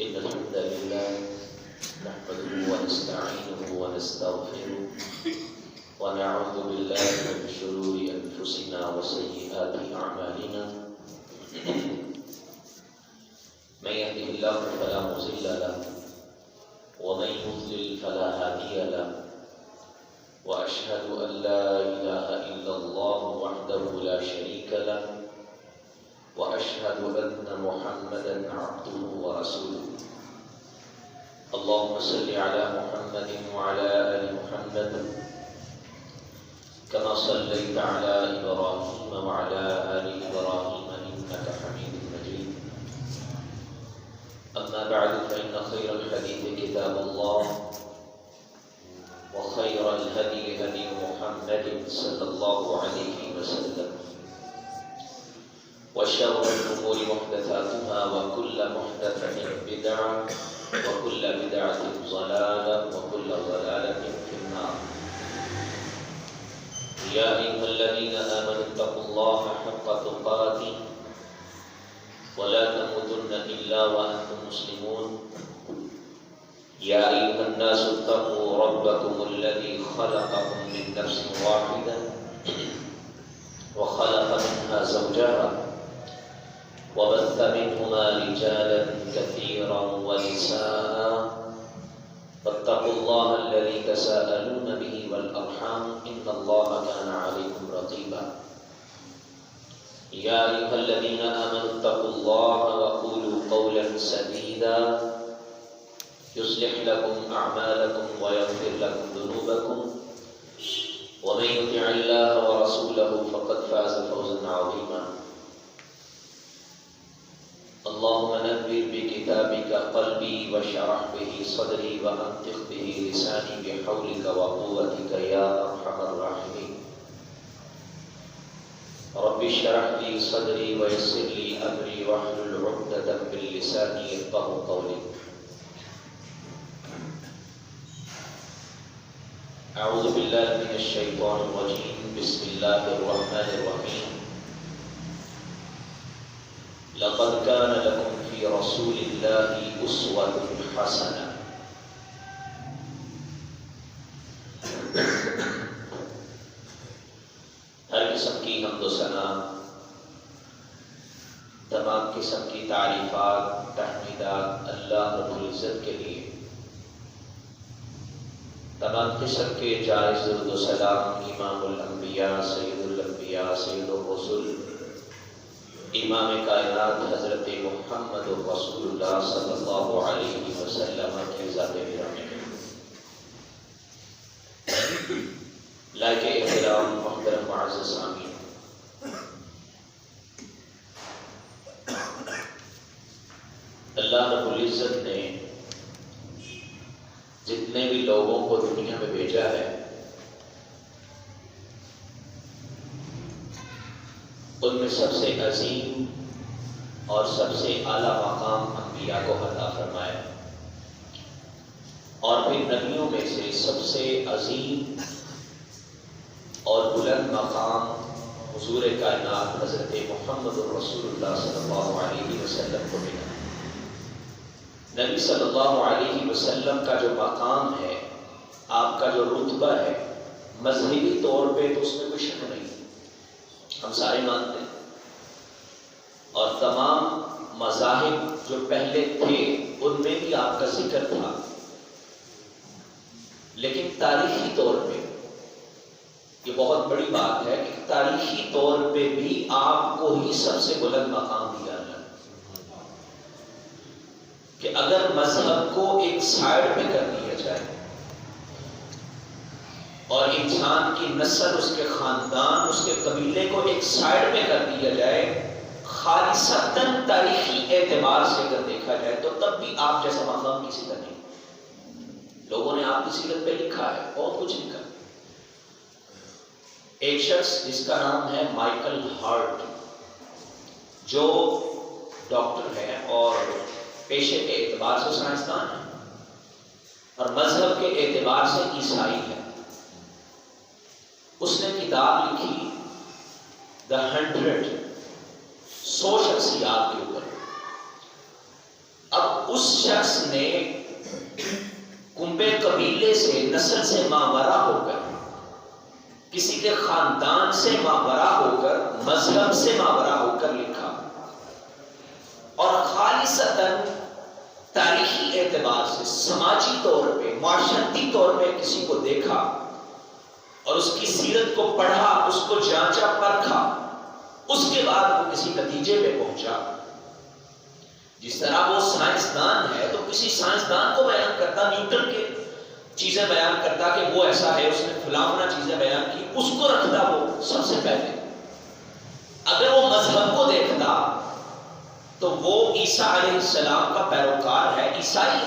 إن الحمد لله نحمده ونستعينه ونستغفره ونعوذ بالله من شرور أنفسنا وسيئات أعمالنا من يهده الله فلا مضل له ومن يضلل فلا هادي له وأشهد أن لا إله إلا الله وحده لا شريك له وأشهد أن محمدا عبده ورسوله اللهم صل على محمد وعلى آل محمد كما صليت على إبراهيم وعلى آل إبراهيم إنك حميد مجيد أما بعد فإن خير الحديث كتاب الله وخير الهدي هدي محمد صلى الله عليه وسلم وشر الأمور محدثاتها وكل محدثة بدعة وكل بدعة ضلالة وكل ضلالة في النار يا أيها الذين آمنوا اتقوا الله حق تقاته ولا تموتن إلا وأنتم مسلمون يا أيها الناس اتقوا ربكم الذي خلقكم من نفس واحدة وخلق منها زوجها وبث منهما رجالا كثيرا ونساء فاتقوا الله الذي تساءلون به والأرحام إن الله كان عليكم رقيبا يا أيها الذين آمنوا اتقوا الله وقولوا قولا سديدا يصلح لكم أعمالكم ويغفر لكم ذنوبكم ومن يطع الله ورسوله فقد فاز فوزا عظيما اللهم نبر بكتابك قلبي واشرح به صدري وأنطق به لساني بحولك وقوتك يا أرحم الراحمين رب اشرح لي صدري ويسر لي أمري واحلل عقدة من لساني يفقهوا قولي أعوذ بالله من الشيطان الرجيم بسم الله الرحمن الرحيم لقد كان لكم في رسول الله أسوة حسنة ہر قسم کی حمد و ثنا، تمام قسم کی تعریفات تحمیدات اللہ رب العزت کے لیے، تمام قسم کے جائز درود و سلام امام الانبیاء سید الانبیاء سید الرسل امام کائنات حضرت محمد رسول اللہ صلی اللہ علیہ وسلم کی ذات گرامی لائق احترام محترم معزز آمین۔ اللہ رب العزت نے جتنے بھی لوگوں کو دنیا میں بھیجا ہے ان میں سب سے عظیم اور سب سے اعلیٰ مقام انبیاء کو عطا فرمایا، اور پھر نبیوں میں سے سب سے عظیم اور بلند مقام حضور کائنات حضرت محمد رسول اللہ صلی اللہ علیہ وسلم کو ملا۔ نبی صلی اللہ علیہ وسلم کا جو مقام ہے، آپ کا جو رتبہ ہے، مذہبی طور پہ تو اس میں کوئی شک نہیں، ہم سارے مانتے ہیں، اور تمام مذاہب جو پہلے تھے ان میں بھی آپ کا ذکر تھا، لیکن تاریخی طور پہ یہ بہت بڑی بات ہے کہ تاریخی طور پہ بھی آپ کو ہی سب سے بلند مقام دیا جائے کہ اگر مذہب کو ایک سائڈ پہ کر دیا جائے اور انسان کی نسل، اس کے خاندان، اس کے قبیلے کو ایک سائڈ پہ کر دیا جائے، خالصتاً تاریخی اعتبار سے اگر دیکھا جائے تو تب بھی آپ جیسا مقام کسی کا نہیں۔ لوگوں نے آپ کی سیرت پہ لکھا ہے، بہت کچھ لکھا ہے۔ ایک شخص جس کا نام ہے مائیکل ہارٹ، جو ڈاکٹر ہے اور پیشے کے اعتبار سے سائنسدان ہے اور مذہب کے اعتبار سے عیسائی ہے، اس نے کتاب لکھی The 100 100 شخصیات کے اوپر۔ اب اس شخص نے کنبے قبیلے سے، نسل سے ماورا ہو کر، کسی کے خاندان سے ماورا ہو کر، مذہب سے ماورا ہو کر لکھا، اور خالصتاً تاریخی اعتبار سے، سماجی طور پہ، معاشرتی طور پہ کسی کو دیکھا اور اس کی سیرت کو پڑھا، اس کو جانچا پرکھا، اس کے بعد وہ کسی نتیجے پہ پہنچا. جس طرح وہ سائنسدان ہے تو کسی سائنسدان کو بیان کرتا، نیوٹن کے چیزیں بیان کرتا کہ وہ ایسا ہے، اس نے فلاں چیزیں بیان کی، اس کو رکھتا وہ سب سے پہلے. اگر وہ مذہب کو دیکھتا تو وہ عیسیٰ علیہ السلام کا پیروکار ہے، عیسائی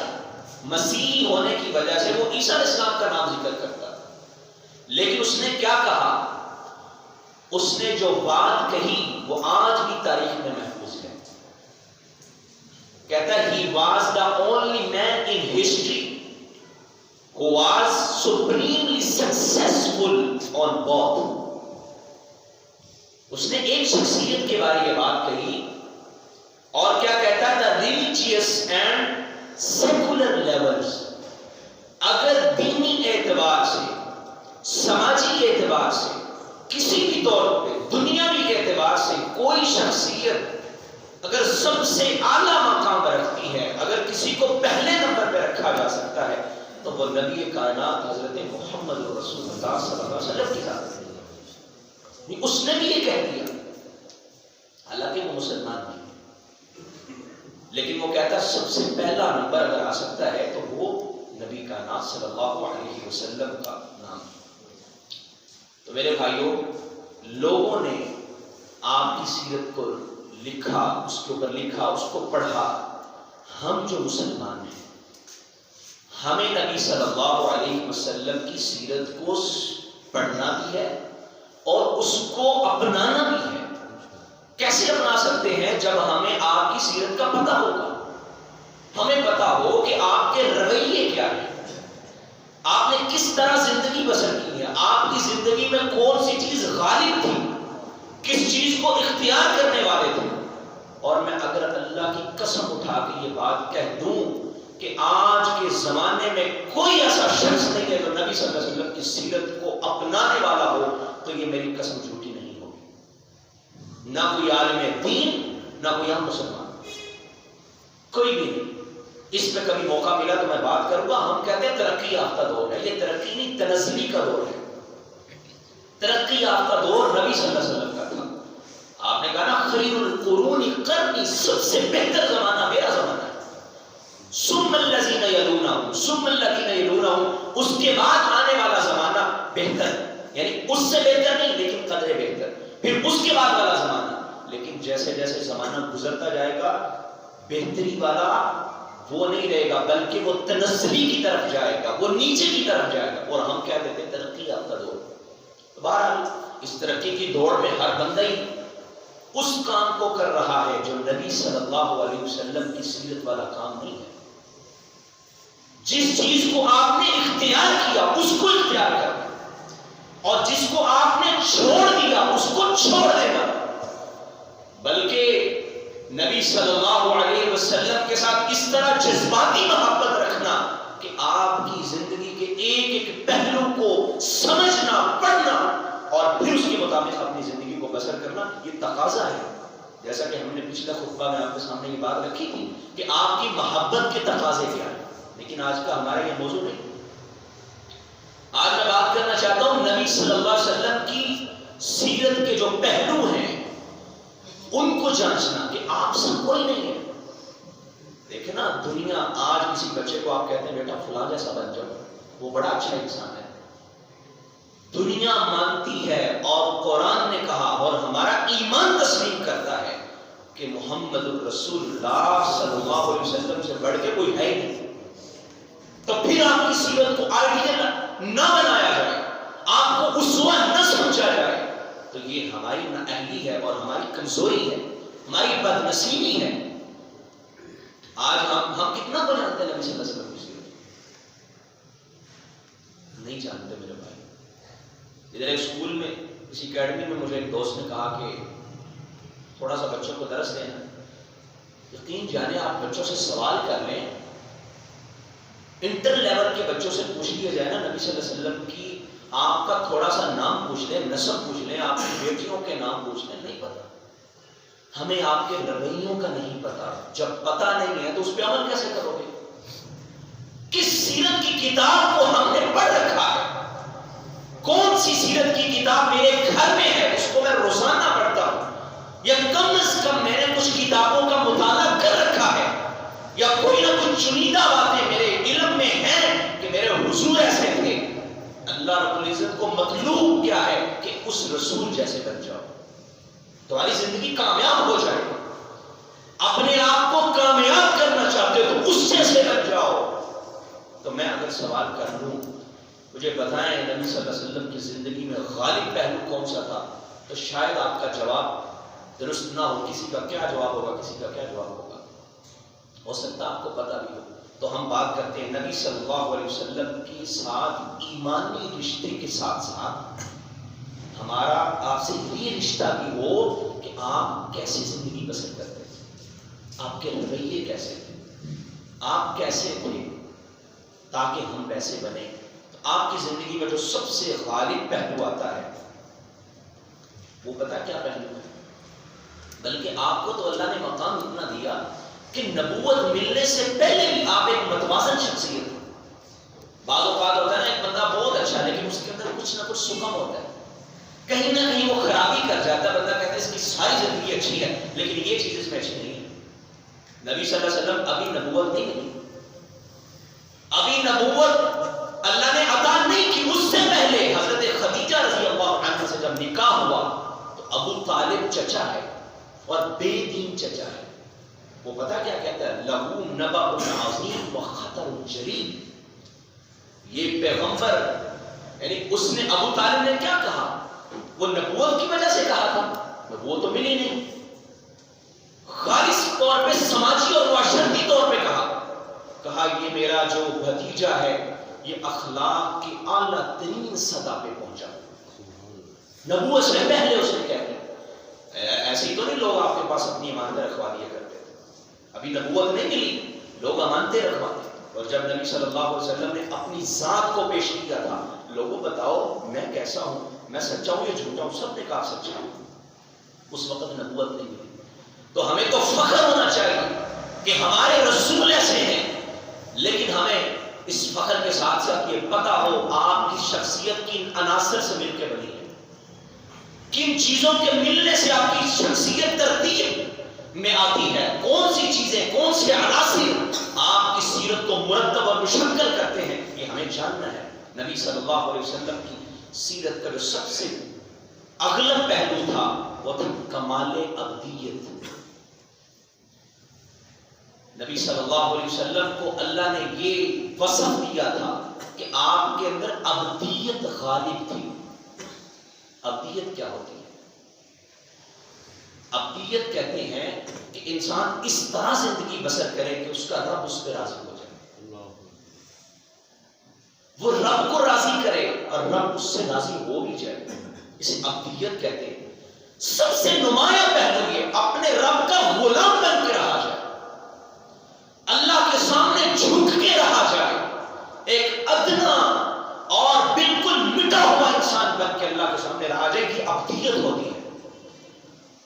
مسیحی ہونے کی وجہ سے وہ عیسیٰ علیہ السلام کا نام ذکر کرتا. لیکن اس نے کیا کہا؟ اس نے جو بات کہی وہ آج بھی تاریخ میں محفوظ ہے. کہتا ہے he was the only man in history who was supremely successful on both. اس نے ایک شخصیت کے بارے یہ بات کہی اور کیا کہتا ہے؟ the religious and secular levels. اگر دینی اعتبار سے، سماجی اعتبار سے، کسی بھی طور پہ، دنیاوی اعتبار سے کوئی شخصیت اگر سب سے اعلیٰ مقام پر رکھتی ہے، اگر کسی کو پہلے نمبر پہ رکھا جا سکتا ہے تو وہ نبی کائنات حضرت محمد رسول اللہ صلی اللہ علیہ وسلم کی ذات ہے. اس نے بھی یہ کہہ دیا، حالانکہ وہ مسلمان نہیں، لیکن وہ کہتا سب سے پہلا نمبر اگر آ سکتا ہے تو وہ نبی کائنات صلی اللہ علیہ وسلم کا نام. تو میرے بھائیوں، لوگوں نے آپ کی سیرت کو لکھا، اس کے اوپر لکھا، اس کو پڑھا. ہم جو مسلمان ہیں، ہمیں نبی صلی اللہ علیہ وسلم کی سیرت کو پڑھنا بھی ہے اور اس کو اپنانا بھی ہے. کیسے اپنا سکتے ہیں؟ جب ہمیں آپ کی سیرت کا پتہ ہوگا، ہمیں پتہ ہو کہ آپ کے رویے کیا ہیں، آپ نے کس طرح زندگی بسر کی ہے، آپ کی زندگی میں کون سی چیز غالب تھی، کس چیز کو اختیار کرنے والے تھے. اور میں اگر اللہ کی قسم اٹھا کے یہ بات کہہ دوں کہ آج کے زمانے میں کوئی ایسا شخص نہیں ہے جو نبی صلی اللہ علیہ وسلم کی سیرت کو اپنانے والا ہو، تو یہ میری قسم جھوٹی نہیں ہوگی. نہ کوئی عالم دین، نہ کوئی عام مسلمان، کوئی بھی نہیں. اس پہ کبھی موقع ملا تو میں بات کروں گا. ہم کہتے ہیں ترقی یافتہ دور ہے، یہ ترقی نہیں، تنزلی کا دور ہے. ترقی یافتہ دور نبی صلی اللہ علیہ وسلم کا تھا. آپ نے کہا نا خیر القرون قرنی، سب سے بہتر زمانہ میرا زمانہ ہے. ثم الذین یلونہم ثم الذین یلونہم، اس کے بعد آنے والا زمانہ بہتر، یعنی اس سے بہتر نہیں لیکن قدرے بہتر. پھر اس کے بعد والا زمانہ. لیکن جیسے جیسے زمانہ گزرتا جائے گا، بہتری والا وہ نہیں رہے گا، بلکہ وہ تنزلی کی طرف جائے گا، وہ نیچے کی طرف جائے گا. اور ہم کیا کہتے ہیں؟ ترقی یافتہ دور. بہرحال اس ترقی کی دوڑ میں ہر بندہ ہی اس کام کو کر رہا ہے جو نبی صلی اللہ علیہ وسلم کی سیرت والا کام نہیں ہے. جس چیز کو آپ نے اختیار کیا اس کو اختیار کرنا، اور جس کو آپ نے چھوڑ دیا اس کو چھوڑ دینا. بلکہ نبی صلی اللہ علیہ وسلم کے ساتھ اس طرح جذباتی محبت رکھنا کہ آپ کی زندگی کے ایک ایک پہلو کو سمجھنا، پڑھنا اور پھر اس کے مطابق اپنی زندگی کو بسر کرنا، یہ تقاضا ہے. جیسا کہ ہم نے پچھلے خطبہ میں آپ کے سامنے یہ بات رکھی تھی کہ آپ کی محبت کے تقاضے کیا ہیں، لیکن آج کا ہمارا یہ موضوع نہیں. آج میں بات کرنا چاہتا ہوں نبی صلی اللہ علیہ وسلم کی سیرت کے جو پہلو ہیں ان کو جانچنا کہ آپ سے کوئی نہیں ہے. دیکھیں نا، دنیا آج کسی بچے کو آپ کہتے ہیں بیٹا فلاں جیسا بن جاؤ، وہ بڑا اچھا انسان ہے. دنیا مانتی ہے اور قرآن نے کہا اور ہمارا ایمان تسلیم کرتا ہے کہ محمد الرسول اللہ صلی اللہ علیہ وسلم سے بڑھ کے کوئی ہے ہی نہیں. تو پھر آپ کی سیرت کو آئیڈیل نہ بنایا جائے، آپ کو اسوہ نہ سمجھا جائے، تو یہ ہماری نااہلی ہے اور ہماری کمزوری ہے، ہماری بدنصیبی ہے. آج ہم کتنا کو جانتے ہیں نبی صلی اللہ علیہ وسلم کی سیرت؟ نہیں جانتے میرے بھائی. ادھر ایک اسکول میں، کسی اکیڈمی میں مجھے ایک دوست نے کہا کہ تھوڑا سا بچوں کو درس دینا. یقین جانے آپ بچوں سے سوال کر لیں، انٹر لیول کے بچوں سے پوچھ لیا جائے نا نبی صلی اللہ علیہ وسلم کی، آپ کا تھوڑا سا نام پوچھ لیں، نسب پوچھ لیں، آپ کی بیٹیوں کے نام پوچھ لیں، نہیں پتا. ہمیں آپ کے رویوں کا نہیں پتا. جب پتا نہیں ہے تو اس پہ عمل کیسے کرو گے؟ کس سیرت کی کتاب کو ہم نے پڑھ رکھا ہے؟ کون سی سیرت کی کتاب میرے گھر میں ہے اس کو میں روزانہ پڑھتا ہوں؟ یا کم از کم میں نے کچھ کتابوں کا مطالعہ کر رکھا ہے؟ یا کوئی نہ کچھ چنیدہ باتیں میرے علم میں ہیں کہ میرے حضور ایسے تھے؟ اللہ رب العزت کو مطلوب کیا ہے کہ اس رسول جیسے بن جاؤ، تمہاری زندگی کامیاب ہو جائے. اپنے آپ کو کامیاب کرنا چاہتے ہو تو اس جیسے بن جاؤ. تو میں اگر سوال کر لوں مجھے بتائیں نبی صلی اللہ علیہ وسلم کی زندگی میں غالب پہلو کون سا تھا، تو شاید آپ کا جواب درست نہ ہو. کسی کا کیا جواب ہوگا، کسی کا کیا جواب ہوگا، ہو سکتا آپ کو پتہ بھی ہو. تو ہم بات کرتے ہیں نبی صلی اللہ علیہ وسلم کے ساتھ ایمانی رشتے کے ساتھ ساتھ ہمارا آپ سے یہ رشتہ بھی ہو کہ آپ کیسے زندگی بسر کرتے ہیں، آپ کے رویے کیسے تھے، آپ کیسے تھے تاکہ ہم ویسے بنیں. تو آپ کی زندگی میں جو سب سے غالب پہلو آتا ہے وہ پتہ کیا پہلو ہے؟ بلکہ آپ کو تو اللہ نے مقام اتنا دیا کہ نبوت ملنے سے پہلے بھی آپ ایک متوازن شخصیت ہیں. بعض اوقات ہوتا ہے نا ایک بندہ بہت اچھا لیکن اس کے اندر کچھ نہ کچھ سکم ہوتا ہے، کہیں نہ کہیں وہ خرابی کر جاتا ہے. بندہ کہتا ہے اس کی ساری زندگی اچھی ہے لیکن یہ چیز اس میں اچھی نہیں ہے. نبی صلی اللہ علیہ وسلم ابھی نبوت نہیں ملی، ابھی نبوت اللہ نے عطا نہیں کی. اس سے پہلے حضرت خدیجہ رضی اللہ عنہ سے جب نکاح ہوا تو ابو طالب چچا ہے اور بے دین چچا ہے. وہ پتہ کیا کہتا ہے؟ لہو نبأ عظیم و خطر جلیل. یہ پیغمبر یعنی اس نے ابو طالب نے کیا کہا؟ وہ نبوت کی وجہ سے کہا تھا، نبوت تو ملی نہیں. خالص طور پہ سماجی اور معاشرتی طور پہ کہا یہ میرا جو بھتیجا ہے یہ اخلاق کی اعلیٰ ترین سطح پہ پہنچا. نبوت سے پہلے اس نے کہہ دیا. ایسے ہی تو نہیں لوگ آپ کے پاس اپنی امانتیں رکھوا دیا کرتے تھے. ابھی نبوت نہیں ملی، لوگ امانتیں رکھواتے. اور جب نبی صلی اللہ علیہ وسلم نے اپنی ذات کو پیش کیا تھا، لوگوں بتاؤ میں کیسا ہوں، میں سچا ہوں یا جھوٹا ہوں؟ سب نے کہا سچا ہوں. اس وقت نبوت نہیں ملی. تو ہمیں تو فخر ہونا چاہیے کہ ہمارے رسول ایسے ہیں، لیکن ہمیں اس فخر کے ساتھ ساتھ یہ پتہ ہو آپ کی شخصیت کن عناصر سے مل کے بنی ہے، کن چیزوں کے ملنے سے آپ کی شخصیت ترتیب میں آتی ہے، کون سی چیزیں کون سے عناصر آپ کی سیرت کو مرتب اور مشکل کرتے ہیں، یہ ہمیں جاننا ہے. نبی صلی اللہ علیہ وسلم کی سیرت کا جو سب سے اغلب پہلو تھا وہ تھا کمال ابدیت. نبی صلی اللہ علیہ وسلم کو اللہ نے یہ وصف دیا تھا کہ آپ کے اندر ابدیت غالب تھی. ابدیت کیا ہوتی ہے؟ ابدیت کہتے ہیں کہ انسان اس طرح زندگی بسر کرے کہ اس کا رب اس پہ راضی ہو جائے، وہ رب کو راضی کرے اور رب اس سے راضی ہو بھی جائے. اسے ابدیت کہتے ہیں. سب سے نمایاں پہلو یہ اپنے رب کا غلام بن کے رہا جائے، اللہ کے سامنے جھک کے رہا جائے، ایک ادنا اور بالکل مٹا ہوا انسان بن کے اللہ کے سامنے رہا جائے. کہ ابدیت ہوتی ہے.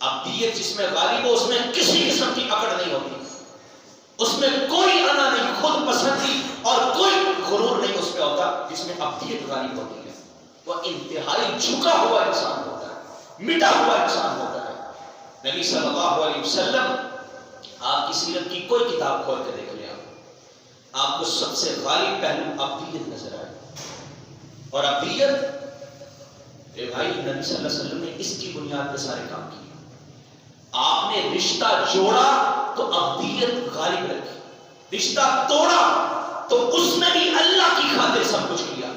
ابدیت جس میں غالب ہو اس میں کسی قسم کی اکڑ نہیں ہوتی، اس میں کوئی انا نہیں، خود پسندی اور کوئی غرور نہیں اس میں ہوتا. جس میں ابدیت غالب ہوتی ہے وہ انتہائی جھکا ہوا انسان ہوتا ہے، مٹا ہوا انسان ہوتا ہے. نبی صلی اللہ علیہ وسلم آپ کی سیرت کی کوئی کتاب کھول کے دیکھ لیں، آپ کو سب سے غالب پہلو ابدیت نظر آئے. اور ابدیت بھائی نبی صلی اللہ علیہ وسلم نے اس کی بنیاد پہ سارے کام کیے. آپ نے رشتہ جوڑا تو ابدیت غالب رکھی، رشتہ توڑا تو اس میں بھی اللہ کی خاطر سب کچھ کیا.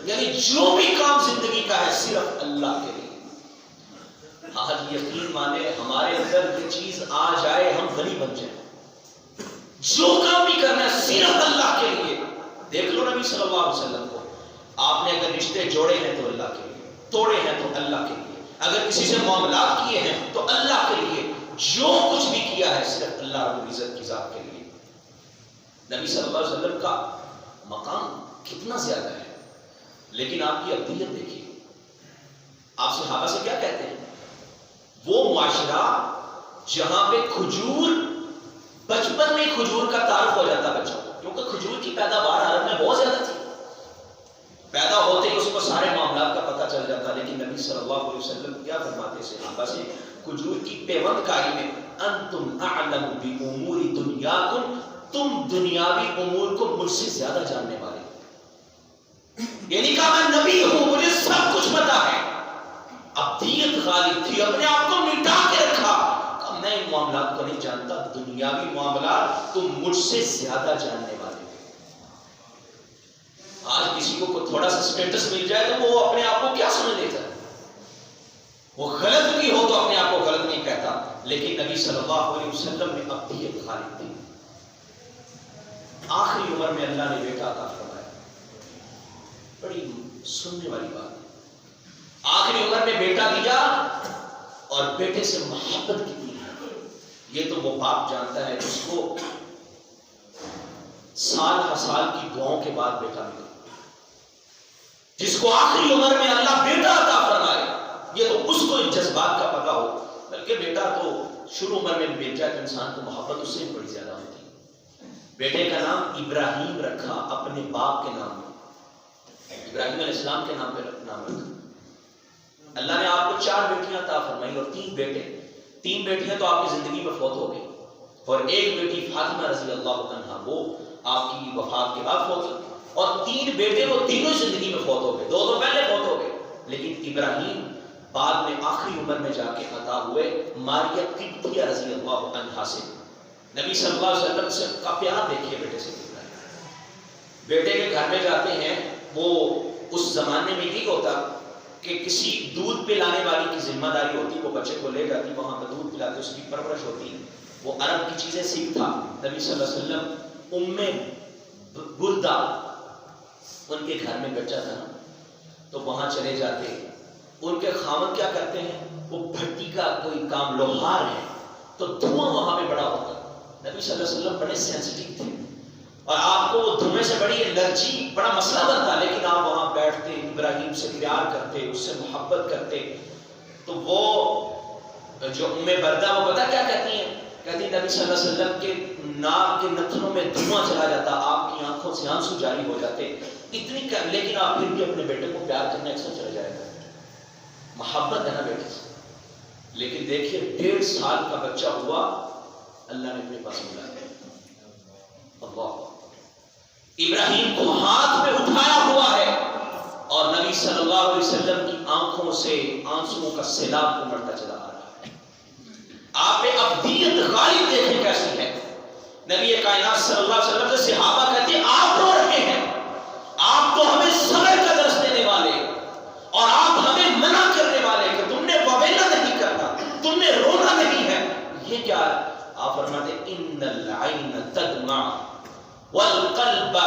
یعنی جو بھی کام زندگی کا ہے صرف اللہ کے لیے. آج یقین مانے ہمارے اندر یہ چیز آ جائے ہم غنی بن جائیں. جو کام بھی کرنا ہے صرف اللہ کے لیے. دیکھ لو نبی صلی اللہ علیہ وسلم کو، آپ نے اگر رشتے جوڑے ہیں تو اللہ کے لیے، توڑے ہیں تو اللہ کے لیے، اگر کسی سے معاملات کیے ہیں تو اللہ کے لیے، جو کچھ بھی کیا ہے صرف اللہ رب العزت کی ذات کے لیے. نبی صلی اللہ علیہ وسلم کا مقام کتنا زیادہ ہے، لیکن آپ کی ابدیت دیکھیے. آپ صحابہ سے کیا کہتے ہیں؟ وہ معاشرہ جہاں پہ کھجور بچپن میں کھجور کا تعارف ہو جاتا بچوں کو، کیونکہ کھجور کی پیداوار عرب میں بہت زیادہ تھی، پیدا ہوتے ہی اس کو سارے معاملات کا پتہ چل جاتا. لیکن نبی صلی اللہ علیہ وسلم کیا فرماتے صحابہ سے کھجور کی پیوند کاری میں، انتم اعلم بامور دنیاکم، تم دنیاوی امور کو مجھ سے زیادہ جاننے والے. یعنی کہا میں نبی ہوں، مجھے سب کچھ پتا ہے. ابدیت غالب تھی، اپنے آپ کو مٹا کے رکھا، کہ میں ان معاملات کو نہیں جانتا، دنیاوی معاملات تم مجھ سے زیادہ جاننے والے. آج کسی کو تھوڑا سا سٹیٹس مل جائے تو وہ اپنے آپ کو کیا سمجھ لیتا ہے؟ وہ غلط بھی ہو تو اپنے آپ کو غلط نہیں کہتا. لیکن نبی صلی اللہ علیہ وسلم میں ابدیت غالب تھی. آخری عمر میں اللہ نے بیٹا عطا فرمایا. بڑی سننے والی بات ہے. آخری عمر میں بیٹا دیا اور بیٹے سے محبت کتنی ہے یہ تو وہ باپ جانتا ہے جس کو سال ہر سال کی دعاؤں کے بعد بیٹا ملا، جس کو آخری عمر میں اللہ بیٹا عطا فرمائے. یہ تو اس کو ان جذبات کا پتہ ہو. بلکہ بیٹا تو شروع عمر میں مل جائے تو انسان کو محبت اس سے بڑی زیادہ ہوتی ہے. بیٹے کا نام ابراہیم رکھا اپنے باپ کے نام میں، ابراہیم علیہ السلام کے نام پہ نام رکھا. اللہ نے آپ کو 4 بیٹیاں عطا فرمائی اور 3 بیٹے. 3 بیٹیاں تو آپ کی زندگی میں فوت ہو گئی اور ایک بیٹی فاطمہ رضی اللہ عنہا وہ آپ کی وفات کے بعد فوت ہوئی. اور 3 بیٹے وہ تینوں زندگی میں فوت ہو گئے. 2 تو پہلے فوت ہو گئے، لیکن ابراہیم بعد میں آخری عمر میں جا کے عطا ہوئے ماریہ قبطیہ رضی اللہ عنہا سے. نبی صلی اللہ علیہ وسلم سے کا پیار دیکھیے بیٹے سے. بیٹے کے گھر میں جاتے ہیں، وہ اس زمانے میں نہیں ہوتا کہ کسی دودھ پلانے والی کی ذمہ داری ہوتی، وہ بچے کو لے جاتی، وہاں پہ دودھ پلاتی، اس کی پرورش ہوتی. وہ عرب کی چیزیں سیکھتا. نبی صلی اللہ علیہ وسلم بردہ ان کے گھر میں بچہ تھا تو وہاں چلے جاتے. ان کے خاوند کیا کرتے ہیں، وہ بھٹی کا کوئی کام لوہار ہے تو دھواں وہاں پہ بڑا ہوتا. نبی صلی اللہ علیہ وسلم بڑے سینسٹیو تھے اور آپ کو وہ دھویں سے بڑی الرجی بڑا مسئلہ بنتا، لیکن آپ وہاں بیٹھتے، ابراہیم سے پیار کرتے، اس سے محبت کرتے. تو وہ جو بردہ وہ پتہ کیا کہتی ہیں؟ کہتی نبی صلی اللہ علیہ وسلم کے ناک کے نتنوں میں دھواں چلا جاتا، آپ کی آنکھوں سے آنسو جاری ہو جاتے اتنی لیکن آپ پھر بھی اپنے بیٹے کو پیار کرنے اکثر چلے جائے گا. محبت ہے نا بیٹے سے. لیکن دیکھیے 1.5 سال کا بچہ ہوا، اللہ نے اپنے پاس بلایا. اللہ ابراہیم کو ہاتھ میں اٹھایا ہوا ہے اور نبی صلی اللہ علیہ وسلم کی آنکھوں سے آنسوؤں کا سیلاب امڑتا چلا آ رہا ہے. آپ نے ابدیت غالب دیکھیں کیسی ہے. نبی کائنات صلی اللہ علیہ وسلم سے صحابہ کہتے ہیں آپ رو رہے ہیں، آپ تو ہمیں صبر کا درس دینے والے اور آپ ہمیں منع کرنے والے کہ تم نے بویلا نہیں کرنا، تم نے رونا نہیں ہے. یہ کیا ہے؟ آپ فرماتے ان العین تدمع والقلب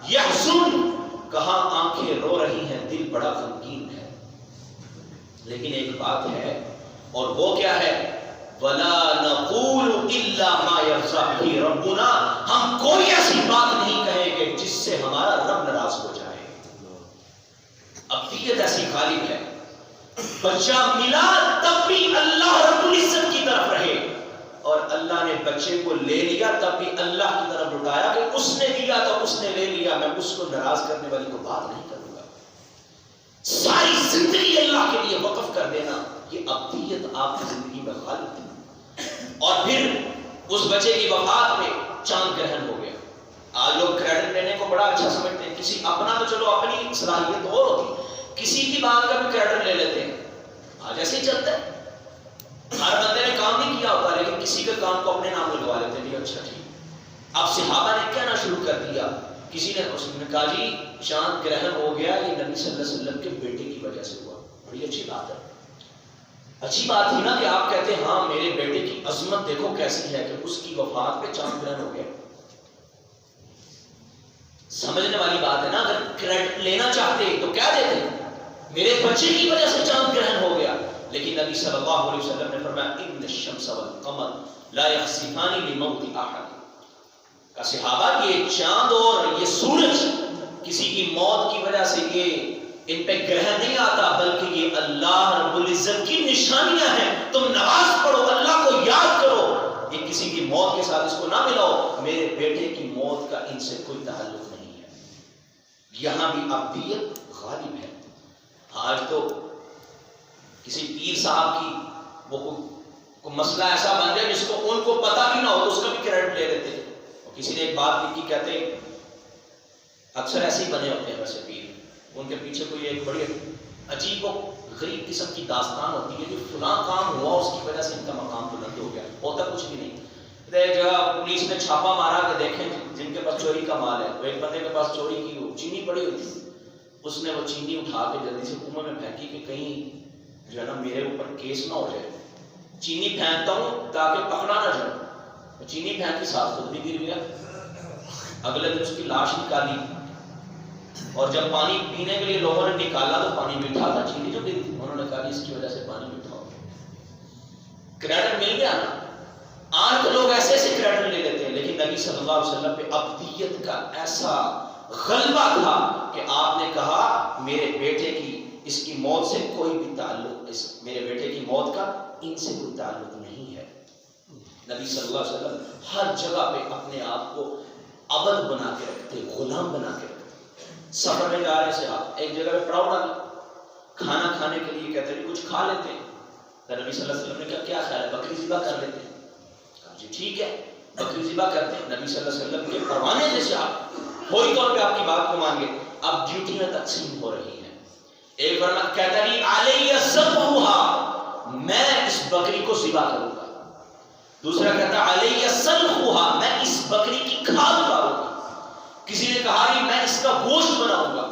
یحزن. کہاں آنکھیں رو رہی ہیں، دل بڑا غمگین ہے. لیکن ایک بات ہے اور وہ کیا ہے؟ ولا نقول الا ما يرضى به ربنا. ہم کوئی ایسی بات نہیں کہیں گے جس سے ہمارا رب ناراض ہو جائے. ابدیت ایسی غالب ہے. بچہ ملا تب بھی اللہ رب العزت کی طرف رہے اور اللہ نے بچے کو لے لیا تب بھی اللہ کی طرف لوٹایا کہ اس نے دیا تو اس نے لے لیا، میں اس کو ناراض کرنے والی کو بات نہیں کروں گا. ساری زندگی اللہ کے لیے وقف کر دینا، یہ ابدیت آپ کی زندگی میں غالب تھی. اور پھر اس بچے کی وفات میں چاند گرہن ہو گیا. آج لوگ کریڈٹ لینے کو بڑا اچھا سمجھتے ہیں. کسی اپنا تو چلو اپنی صلاحیت اور ہوتی، کسی کی بات کا بھی کریڈٹ لے لیتے ہیں. آج ایسے ہی چلتا ہے. ہر بندے نے کام نہیں کیا ہوتا لیکن کسی کے کام کو اپنے نام لگوا لیتے ہیں. اچھا ٹھیک. اب صحابہ نے کہنا شروع کر دیا. کسی نے اس نے کہا جی چاند گرہن ہو گیا، یہ نبی صلی اللہ علیہ وسلم کے بیٹے کی وجہ سے ہوا. بڑی اچھی بات ہے. اچھی بات تھی نا کہ آپ کہتے ہیں ہاں میرے بیٹے کی عظمت دیکھو کیسی ہے کہ اس کی وفات پہ چاند گرہن ہو گیا. سمجھنے والی بات ہے نا. اگر کریڈٹ لینا چاہتے تو کیا دیتے؟ میرے بچے کی وجہ سے چاند گرہن ہو گیا. لیکن نبی صلی اللہ علیہ وسلم نے فرمایا ان الشمس والقمر لا یخسفان لموت احد، کہ صحابہ یہ چاند اور یہ سورج کسی کی موت کی وجہ سے یہ ان پہ گرہن نہیں آتا، بلکہ یہ اللہ رب العزت کی نشانیاں ہیں. تم نماز پڑھو، اللہ کو یاد کرو، یہ کسی کی موت کے ساتھ اس کو نہ ملاؤ. میرے بیٹے کی موت کا ان سے کوئی تعلق نہیں ہے. یہاں بھی ابدیت غالب ہے. آج تو کسی پیر صاحب کی وہ کوئی مسئلہ ایسا بن جائے جس کو ان کو پتہ بھی نہ ہو تو اس کا بھی کریڈٹ لے لیتے ہیں. کسی نے ایک بات لکھی، کہتے ہیں اکثر ایسے ہی بنے ہوتے ہیں ویسے پیر، ان کے پیچھے کوئی ایک بڑی عجیب و غریب قسم کی داستان ہوتی ہے کہ فلاں کام ہوا اس کی وجہ سے ان کا مقام بلند ہو گیا. ہوتا کچھ بھی نہیں. ایک جگہ پولیس نے چھاپا مارا کہ دیکھیں جن کے پاس چوری کا مال ہے. ایک بندے کے پاس چوری کی وہ چینی پڑی ہوئی تھی، اس نے وہ چینی اٹھا کے جلدی سے کنویں میں پھینکی کہ کہیں جو ہے نا میرے اوپر کیس نہ ہو جائے. چینی پھینکتا ہوں تاکہ پکڑا نہ جائے. چینی پھینکی، ساتھ خود بھی گر گیا. اگلے دن اس کی لاش نکالی اور جب پانی پینے کے لیے لوگوں نے نکالا تو پانی میٹھا تھا، چینی جو گری تھی. انہوں نے کہا اس کی وجہ سے پانی میٹھا ہو گیا. کریڈٹ مل گیا نا. آج تو لوگ ایسے ایسے کریڈٹ لے لیتے ہیں، لیکن نبی صلی اللہ علیہ وسلم پہ ابدیت کا ایسا غلبہ تھا کہ آپ نے کہا میرے بیٹے کی اس کی موت سے کوئی بھی تعلق، میرے بیٹے کی موت کا ان سے کوئی تعلق نہیں ہے. نبی صلی اللہ علیہ وسلم ہر جگہ پہ اپنے آپ کو عبد بنا کے رکھتے، غلام بنا کے رکھتے. سفر میں جا رہے سے آپ ایک جگہ پہ پڑاؤ ڈالا، کھانا کھانے کے لیے کہتے ہیں کچھ کھا لیتے ہیں. تو نبی صلی اللہ علیہ وسلم نے کہا کیا خیال ہے بکری ذبح کر لیتے ہیں؟ جی ٹھیک ہے بکری ذبح کرتے ہیں. نبی صلی اللہ علیہ وسلم کے پروانے جیسے آپ فوری طور پہ آپ کی بات کو مان گے. اب ڈیوٹیاں تقسیم ہو رہی ہیں. ایک ورنہ کہتا نہیں علیہ ذبحھا، میں اس بکری کو ذبح کروں گا. دوسرا کہتا علیہ سلخھا، میں اس بکری کی کھال اتاروں گا. کسی نے کہا میں اس کا گوشت بناؤں گا.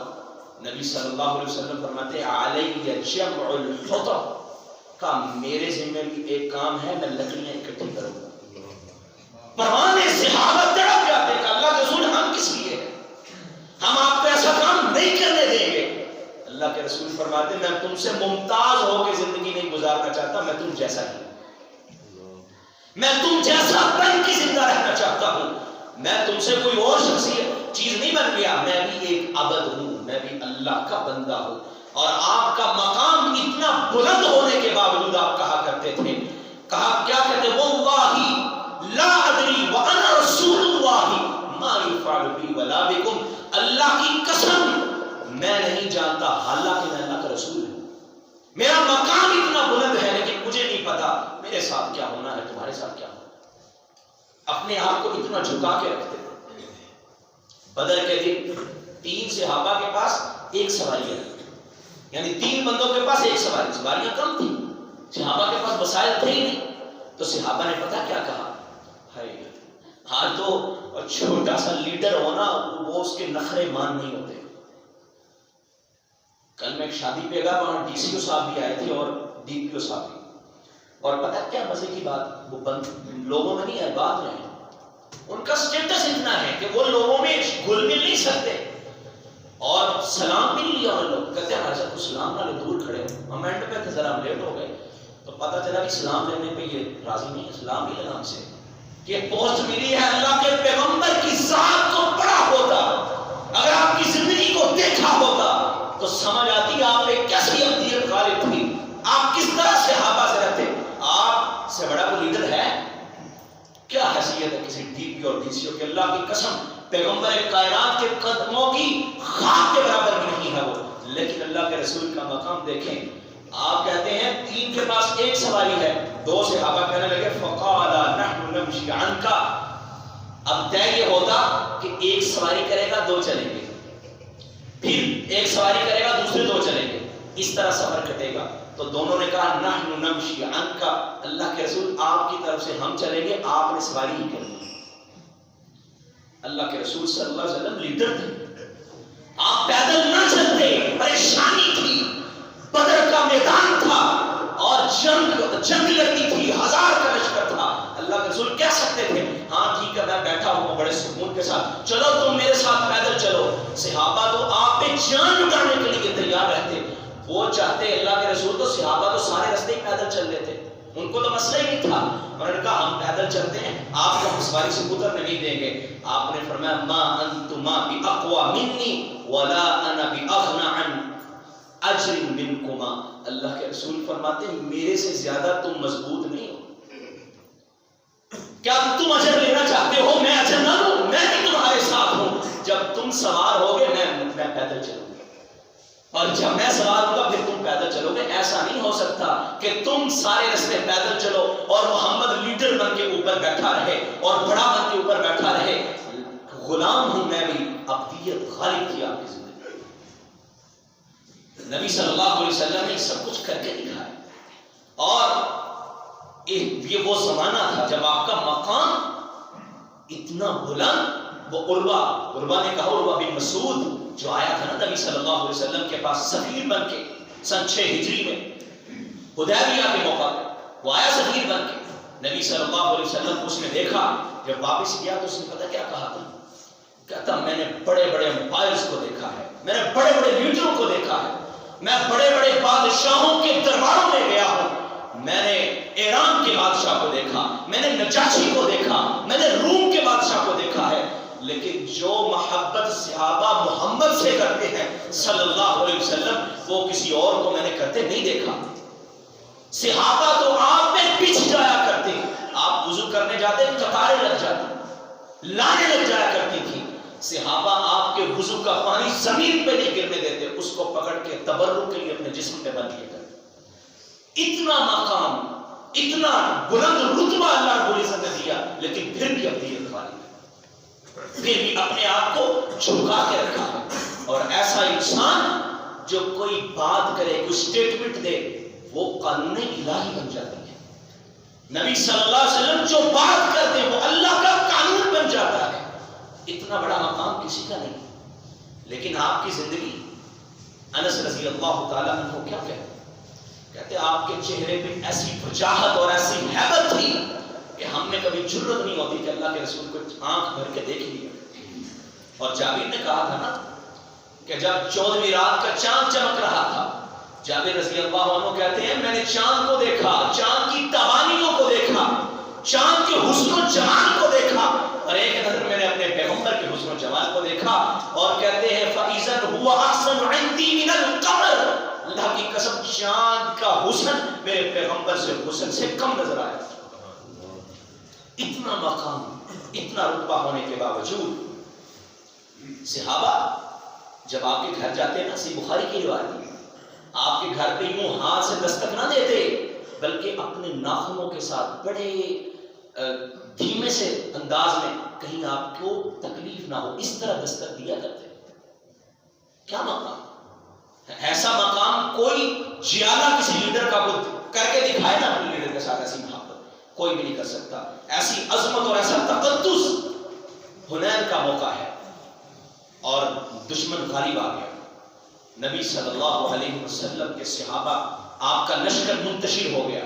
نبی صلی اللہ علیہ وسلم فرماتے علیہ جمع الحطب، کا میرے ذمہ بھی ایک کام ہے، میں لکڑیاں اکٹھی کروں گا. پروانے صحابہ تڑپ جاتے کہ اللہ کے رسول ہم کس لیے ہیں، ہم آپ کو ایسا کام نہیں کرنے دیں گے. اللہ کے رسول فرماتے میں تم سے ممتاز ہو کے زندگی نہیں گزارنا چاہتا، میں تم جیسا ہی، میں تم جیسا بن کے زندہ رہنا چاہتا ہوں. میں تم سے کوئی اور شخصیت چیز نہیں بن گیا، میں بھی ایک عبد ہوں، میں بھی اللہ کا بندہ ہوں. اور آپ کا مقام اتنا بلند ہونے کے باوجود آپ کہا کرتے تھے، کہا کیا کہتے واللہ لا ادری وانا رسول اللہ ما یفعل بی ولا بکم، اللہ کی قسم میں نہیں جانتا حالانکہ میں اللہ کا رسول ہوں. میرا مقام اتنا بلند ہے لیکن مجھے نہیں پتا میرے ساتھ کیا ہونا ہے، تمہارے ساتھ کیا ہونا. اپنے آپ کو اتنا جھکا کے رکھتے تھے. بدر کے دن 3 صحابہ کے پاس ایک سواری ہے، یعنی 3 بندوں کے پاس ایک سواری. سواریاں کم تھی، صحابہ کے پاس وسائل تھے ہی نہیں. تو صحابہ نے پتا کیا کہا، ہاں تو چھوٹا سا لیڈر ہونا وہ اس کے نخرے مان نہیں ہوتے. کل میں ایک شادی پہ گیا، وہاں ڈی سی او صاحب بھی آئے تھے اور ڈی پی او صاحب بھی. اور پتہ کیا مزے کی بات، وہ لوگوں میں نہیں ہے، بات میں ہے. ان کا سٹیٹس اتنا ہے کہ وہ لوگوں میں گھل مل نہیں سکتے. اور سلام بھی نہیں لیا ان لوگ. کہتے ہیں ہمارے ساتھ کو سلام نہ لے، دور کھڑے ہو. ہم اینڈ پہ تھے، ذرا لیٹ ہو گئے تو پتہ چلا کہ سلام لینے پہ یہ راضی نہیں ہے. سلام ہی لینا ہم سے کہ پوسٹ ملی ہے اللہ کے پیغمبر کی ذات کو پڑھا ہوتا، اگر آپ کی زندگی کو دیکھا ہوتا تو سمجھ آتی آپ پہ کیسی ابدیت غالب تھی، آپ کس طرح صحابہ سے رہتے. آپ سے بڑا کوئی لیڈر ہے؟ کیا حیثیت ہے کسی ڈی پی اور ڈی سی او کی؟ اللہ کی قسم پیغمبر کائنات کے قدموں کی خاک کے برابر بھی نہیں ہے وہ. لیکن اللہ کے رسول کا مقام دیکھیں. آپ کہتے ہیں 3 کے پاس ایک سواری ہے. 2 صحابہ کہنے لگے فقال نحن نمشي عنك. اب طے یہ ہوتا کہ ایک سواری کرے گا 2 چلیں گے، پھر ایک سواری کرے گا دوسرے 2 چلیں گے، اس طرح سفر کٹے گا. تو دونوں نے کہا نحن نمشي عنك، اللہ کے رسول آپ کی طرف سے ہم چلیں گے، آپ نے سواری ہی کرنی. اللہ کے رسول صلی اللہ علیہ وسلم لیڈر تھے. آپ پیدل نہ چلتے، پریشانی تھی، بدر کا میدان تھا اور جنگ لڑنی تھی، 1000 کا لشکر تھا. اللہ کے رسول کہہ سکتے تھے ہاں ٹھیک ہے میں بیٹھا ہوں بڑے سکون کے ساتھ، چلو تم میرے ساتھ پیدل چلو. صحابہ تو آپ پہ جان لٹانے کے لیے تیار رہتے. وہ چاہتے اللہ کے رسول تو صحابہ تو سارے راستے ہی پیدل چل لیتے، ان کو تو مسئلہ ہی نہیں تھا. انہوں نے کہا ہم پیدل چلتے ہیں، آپ کو ہم سواری سے اترنے نہیں دیں گے. آپ نے فرمایا ما انتما باقوى منی ولا انا باغنى عن اجر منکما. اللہ کے رسول فرماتے ہیں میرے سے زیادہ تم مضبوط نہیں ہو. کیا تم اجر لینا چاہتے ہو؟ میں اجر نہ لوں، میں بھی تمہارے ساتھ ہوں. جب تم سوار ہوگے میں پیدل چلوں گا، اور جب میں سوار ہوں گا پھر تم پیدل چلو گے. ایسا نہیں ہو سکتا کہ تم سارے راستے پیدل چلو اور محمد لیڈر بن کے اوپر بیٹھا رہے اور بڑا بن کے اوپر بیٹھا رہے. غلام ہوں میں بھی، ابدیت غالب کی آپ کی زندگی. نبی صلی اللہ علیہ وسلم نے سب کچھ کر کے دکھایا. اور یہ وہ زمانہ تھا جب آپ کا مقام اتنا بلند. وہ عروہ نے کہا، عروہ بن مسعود جو آیا تھا نا نبی صلی اللہ علیہ وسلم کے پاس سفیر بن کے سن 6 ہجری میں حدیبیہ کے موقع پہ، وہ آیا سفیر بن کے. نبی صلی اللہ علیہ وسلم اس نے دیکھا. جب واپس گیا تو اس نے پتہ کیا کہا تھا؟ کہتا میں نے بڑے بڑے امپائرز کو دیکھا ہے، میں نے بڑے بڑے لیڈروں کو دیکھا ہے، میں بڑے بڑے بادشاہوں کے درباروں میں گیا ہوں. میں نے ایران کے بادشاہ کو دیکھا، میں نے نجاشی کو دیکھا، میں نے روم کے بادشاہ کو دیکھا ہے، لیکن جو محبت صحابہ محمد سے کرتے ہیں صلی اللہ علیہ وسلم وہ کسی اور کو میں نے کرتے نہیں دیکھا. صحابہ تو آپ میں بچھ جایا کرتے. آپ وضو کرنے جاتے قطاریں لگ جاتی، لانے لگ جایا کرتی تھی. صحابہ آپ کے وضو کا پانی زمین پہ نہیں گرنے دیتے، اس کو پکڑ کے تبرک کے لیے اپنے جسم پہ بند کیا کرتے. اتنا مقام، اتنا بلند رتبہ اللہ رب العزت نے دیا، لیکن پھر بھی ابدیت والی، پھر بھی اپنے آپ کو جھکا کے رکھا. اور ایسا انسان جو کوئی بات کرے، کوئی سٹیٹمنٹ دے، وہ قانون الہی بن جاتی ہے. نبی صلی اللہ علیہ وسلم جو بات کرتے وہ اللہ کا قانون بن جاتا ہے. اتنا بڑا مقام کسی کا نہیں. لیکن آپ کی زندگی، انس رضی اللہ تعالیٰ عنہ کیا کہتے آپ کے چہرے پہ ایسی وجاہت اور ایسی ہیبت تھی کہ ہم نے کبھی جرت نہیں ہوتی کہ اللہ کے رسول کو آنکھ بھر کے دیکھ لیا. اور جابر نے کہا تھا نا کہ جب 14ویں رات کا چاند چمک رہا تھا، جابر رضی اللہ عنہ کہتے ہیں میں نے چاند کو دیکھا، چاند کی توانیوں کو دیکھا، چاند کے حسن و جمال کو دیکھا، اور ایک نظر میں نے اپنے پیغمبر کے حسن و جمال کو دیکھا. اور کہتے ہیں فَإِذًا هُوَ أَحْسَنُ عِندِي مِنَ الْقَمَرِ. اللہ کی قسم چاند کا حسن میرے پیغمبر سے حسن سے کم نظر آیا. اتنا مقام، اتنا رتبہ ہونے کے باوجود صحابہ جب آپ کے گھر جاتے ہیں نا، صحیح بخاری کی روایت، آپ کے گھر پہ یوں ہاتھ سے دستک نہ دیتے بلکہ اپنے ناخنوں کے ساتھ بڑے دھیمے سے انداز میں کہیں آپ کو تکلیف نہ ہو اس طرح دستک دیا کرتے. کیا مقام! ایسا مقام کوئی جیالہ کسی لیڈر کا کر کے دکھائے نا اپنے لیڈر کے ساتھ، ایسی محبت کوئی بھی نہیں کر سکتا. ایسی عظمت اور ایسا تقدس. حنین کا موقع ہے اور دشمن غالب آ گیا. نبی صلی اللہ علیہ وسلم کے صحابہ، آپ کا لشکر منتشر ہو گیا.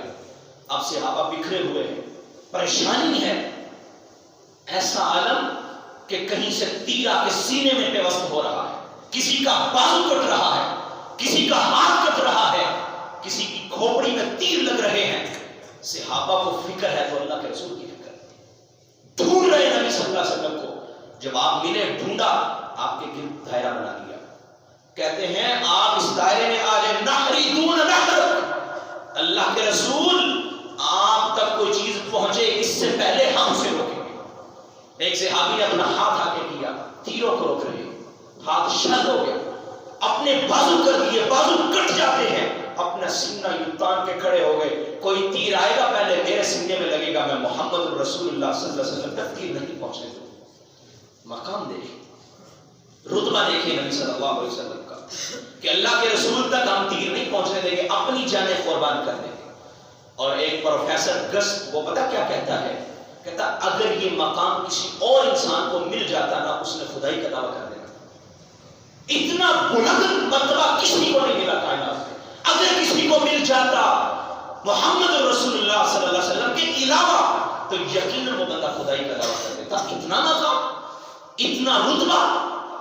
اب صحابہ بکھرے ہوئے ہیں، پریشانی ہے. ایسا عالم کہ کہیں سے تیر آ کے سینے میں پیوست ہو رہا ہے، کسی کا بازو کٹ رہا ہے، کسی کا ہاتھ کٹ رہا ہے، کسی کی کھوپڑی میں تیر لگ رہے ہیں. صحابہ کو فکر ہے تو اللہ کے رسول کی فکر. ڈھونڈ رہے نبی صلی اللہ علیہ وسلم کو. جب آپ ملے، ڈھونڈا، آپ کے گرد دائرہ بنا دیا. کہتے ہیں آپ اس دائرے میں آ جائے، نحری دون نحرک. اللہ کے رسول آپ تک کوئی چیز پہنچے اس سے پہلے ہم اسے روکیں گے. ایک صحابی نے اپنا ہاتھ آگے کیا، تیروں کو روک رہے، ہاتھ شل ہو گیا، اپنے بازو کر دیے، بازو کٹ جاتے ہیں، اپنا سینہ یوں تان کے کھڑے ہو گئے. کوئی تیر آئے گا پہلے میرے سینے میں لگے گا، میں محمد رسول اللہ صلی اللہ علیہ وسلم تک تیر نہیں پہنچنے دوں. مقام دیکھیں، رتبہ دیکھیں نبی صلی اللہ علیہ وسلم کا کہ اللہ کے رسول تک ہم تیر نہیں پہنچنے دیں گے، اپنی جانیں قربان کر دیں گے. اور ایک پروفیسر گسٹ وہ پتہ کیا کہتا ہے؟ کہتا اگر یہ مقام کسی اور انسان کو مل جاتا نا، اس نے خدائی کا دعویٰ کر دینا. اتنا بلند مرتبہ کسی کو نہیں ملا کائنات میں. اگر کسی کو مل جاتا محمد رسول اللہ صلی اللہ علیہ وسلم کے علاوہ تو یقیناً وہ بندہ خدائی کا دعویٰ کر دیتا. اتنا مقام، اتنا رتبہ،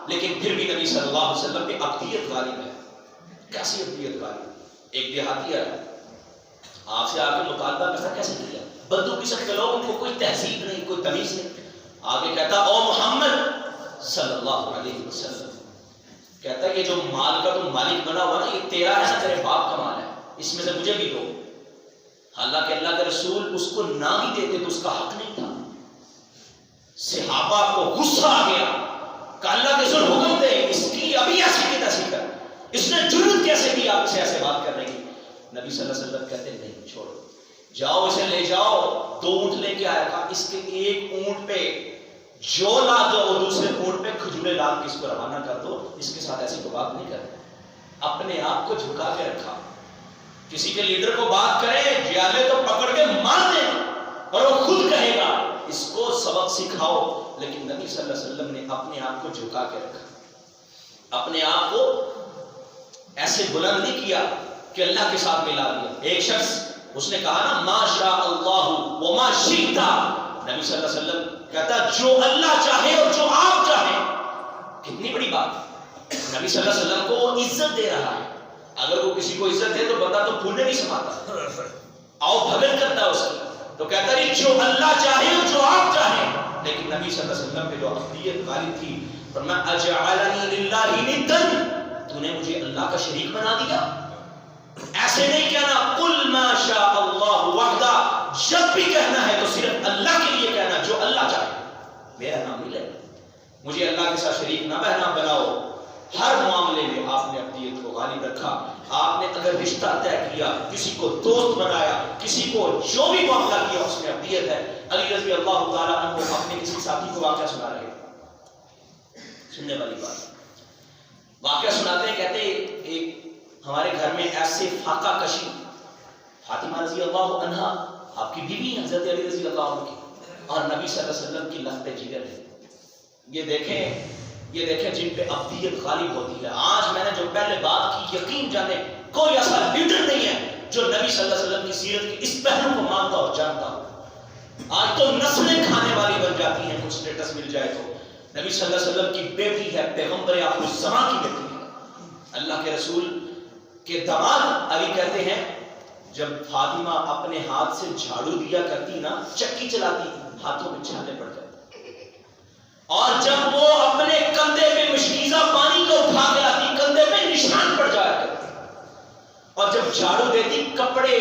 لیکن پھر بھی نبی صلی اللہ علیہ وسلم کی ابدیت غالب ہے. کیسی ابدیت والی. ایک دیہاتی آیا آپ سے آ کے مطالبہ کرتا کیسے کیا, بدو قسم کے لوگ, ان کو کوئی تہذیب نہیں, کوئی تمیز نہیں. آگے کہتا او محمد صلی اللہ علیہ وسلم, کہتا ہے یہ جو مال کا تم مالک بنا ہوا نا, یہ تیرا ہے نا, تیرے باپ کا مال ہے, اس میں سے مجھے بھی دو. حالانکہ اللہ کے رسول اس کو نہ بھی دیتے تو اس کا حق نہیں تھا. صحابہ کو غصہ آ گیا کہ اللہ کے رسول حکم دے, اس کی ابھی ایسی کی تیسی کر, اس نے جرأت کیسے دی آپ سے ایسے بات کرنے کی. نبی صلی اللہ علیہ وسلم کہتے نہیں چھوڑو, جاؤ اسے لے جاؤ. 2 اونٹ لے کے آیا تھا, اس کے ایک اونٹ پہ جو لاد دو, وہ دوسرے اونٹ پہ کھجورے لاد کے اس کو روانہ کر دو. اس کے ساتھ ایسی کوئی بات نہیں کرتے. اپنے آپ کو جھکا کے رکھا. کسی کے لیڈر کو بات کرے, جیالے تو پکڑ کے مار دیں اور وہ خود کہے گا, اس کو سبق سکھاؤ. لیکن نبی صلی اللہ علیہ وسلم نے اپنے آپ کو جھکا کے رکھا, اپنے آپ کو ایسے بلند نہیں کیا کہ اللہ کے ساتھ ملا دیا. ایک شخص اس نے کہا نا ما شاء اللہ وما شئت, نبی صلی اللہ علیہ وسلم کہتا جو اللہ چاہے اور جو آپ چاہیں. کتنی بڑی بات. نبی صلی اللہ علیہ وسلم کو عزت دے رہا ہے. اگر وہ کسی کو عزت دے تو بندہ تو پھولنے نہیں سماتا, آؤ بھگت کرتا ہے اس کی. تو کہتا ہے جو اللہ چاہے اور جو آپ چاہیں. لیکن نبی صلی اللہ علیہ وسلم پہ جو ابدیت غالب تھی, فرمایا اجعلنی للہ ندا, تو نے مجھے اللہ کا شریک بنا دیا. ایسے نہیں کہنا قل ما شاء اللہ وحدہ, جب بھی کہنا ہے تو صرف اللہ کے لیے کہنا, جو اللہ چاہے. میرا نام نہیں لے, مجھے اللہ کے ساتھ شریک نہ بناؤ. ہر معاملے میں آپ نے ابدیت کو غالب رکھا. آپ نے اگر رشتہ طے کیا, کسی کو دوست بنایا, کسی کو جو بھی معاملہ کیا اس میں ابدیت ہے. علی رضی اللہ تعالیٰ عنہ اپنے کسی ساتھی کو واقعہ سنا رہے, سننے والی بات. واقعہ سناتے ہیں, کہتے ایک ہمارے گھر میں ایسے فاقہ کشی, فاطمہ رضی اللہ عنہا آپ کی بیوی حضرت علی رضی اللہ عنہ کی, اور نبی صلی اللہ علیہ وسلم کی لخت جگر ہے. یہ دیکھیں جن پہ ابدیت غالب ہوتی ہے. آج میں نے جو پہلے بات کی, یقین جانے کوئی ایسا لیڈر نہیں ہے جو نبی صلی اللہ علیہ وسلم کی سیرت کے اس پہلو کو مانتا اور جانتا ہو. آج تو نسلیں کھانے والی بن جاتی ہیں کچھ سٹیٹس مل جائے تو. نبی صلی اللہ علیہ وسلم کی بیٹی ہے, پیغمبر آخر الزمان کی بیٹی ہے, اللہ کے رسول کے داماد. علی کہتے ہیں جب فاطمہ اپنے ہاتھ سے جھاڑو دیا کرتی نا, چکی چلاتی, ہاتھوں میں چھالے پڑ جاتے, اور جب وہ اپنے کندھے پہ مشکیزہ پانی کو اٹھا کے لاتی, کندھے پہ نشان پڑ جایا کرتے, اور جب جھاڑو دیتی کپڑے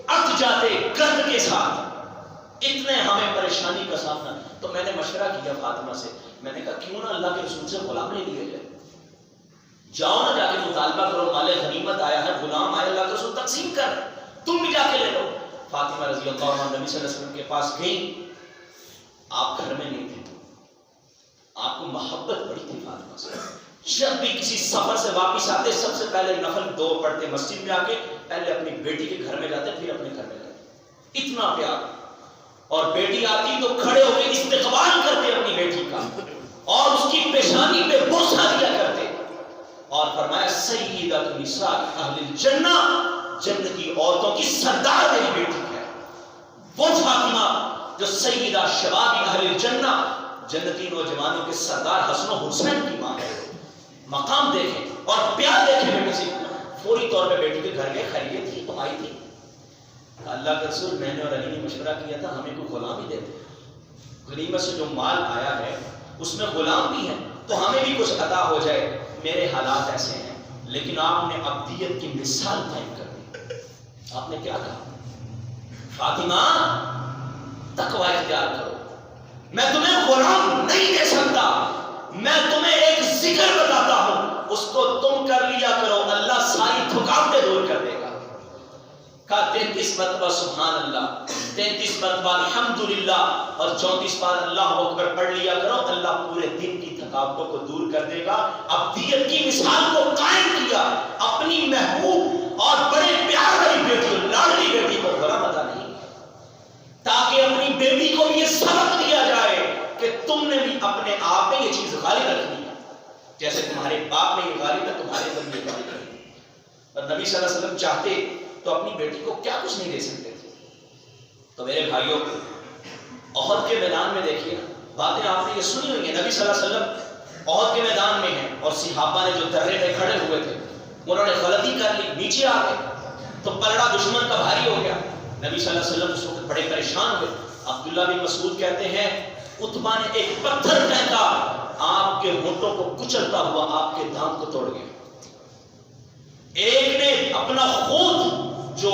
اٹ جاتے گرد کے ساتھ. اتنے ہمیں پریشانی کا سامنا. تو میں نے مشورہ کیا فاطمہ سے, میں نے کہا کیوں نہ اللہ کے رسول سے غلام لے لیے جائے, جاؤ نا جا کے مطالبہ کرو, مال غنیمت آیا ہے, غلام آئے, اللہ کے رسول تقسیم کر, تم بھی جا کے لے لو. فاطمہ رضی اللہ عنہ نبی صلی اللہ علیہ وسلم کے پاس گئی. آپ گھر میں نہیں تھے, آپ کو محبت بڑی تھی فاطمہ سے. جب بھی کسی سفر سے واپس آتے سب سے پہلے نفل 2 پڑھتے, مسجد میں آ کے پہلے اپنی بیٹی کے گھر میں جاتے, پھر اپنے گھر میں جاتے. اتنا پیار. اور بیٹی آتی تو کھڑے ہو کے استقبال کرتے اپنی بیٹی کا, اور اس کی پیشانی پہ بوسہ دیا کرتے, اور فرمایا سیدۃ نساء اہل الجنہ, جنتی عورتوں کی سردار میری بیٹی ہے. وہ فاطمہ جو سیدہ شباب اہل الجنہ, جنتی نوجوانوں کے سردار حسن و حسین کی ماں ہے. مقام دیکھیں اور پیار دیکھیں بیٹی سے. فوری طور پہ بیٹی کے گھر گئے, خیریت تھی, تم آئی تھی. اللہ کے رسول, میں نے اور علی نے مشورہ کیا تھا ہمیں کوئی غلام ہی دیتے, غنیمت سے جو مال آیا ہے اس میں غلام بھی ہے تو ہمیں بھی کچھ عطا ہو جائے. میرے حالات ایسے ہیں. لیکن آپ نے ابدیت کی مثال قائم کر دی. آپ نے کیا کہا, فاطمہ تقوی اختیار کرو, میں تمہیں غلام نہیں دے سکتا, میں تمہیں ایک ذکر بتاتا ہوں, اس کو تم کر لیا کرو, اللہ ساری تھکاوٹیں دور کر دے گا. کہا 33 مرتبہ سبحان اللہ, 33 مرتبہ الحمدللہ, اور 34 بار اللہ اکبر پڑھ لیا کرو, اللہ پورے دن کی تھکاوٹوں کو دور کر دے گا. ابدیت کی مثال کو قائم کیا. اپنی محبوب اور بڑے پیار والی بیٹی, لاڈلی بیٹی کو غلام بتا نہیں, تاکہ اپنی بیٹی کو بھی یہ سبق دیا جائے کہ تم نے بھی اپنے آپ میں یہ چیز غالب رکھنی ہے, جیسے تمہارے باپ میں یہ غالب ہے تمہارے اندر یہ غالب رکھنی ہے. اور نبی صلی اللہ علیہ وسلم چاہتے تو اپنی بیٹی کو کیا کچھ نہیں دے سکتے تھے. تو میرے بھائیوں, احد کے میدان میں دیکھیے نا, باتیں آپ نے یہ سنی ہوئی ہیں. نبی صلی اللہ علیہ وسلم احد کے میدان میں ہیں, اور صحابہ نے جو درے پہ کھڑے ہوئے تھے, انہوں نے غلطی کر لی، نیچے آ گئے تو پلڑا دشمن کا بھاری ہو گیا. نبی صلی اللہ علیہ وسلم اس وقت بڑے پریشان ہوئے. عبداللہ بن مسعود کہتے ہیں عتبہ نے ایک پتھر پھینکا، آپ کے ہونٹوں کو کچلتا ہوا آپ کے دانت کو توڑ گیا. ایک نے اپنا خود جو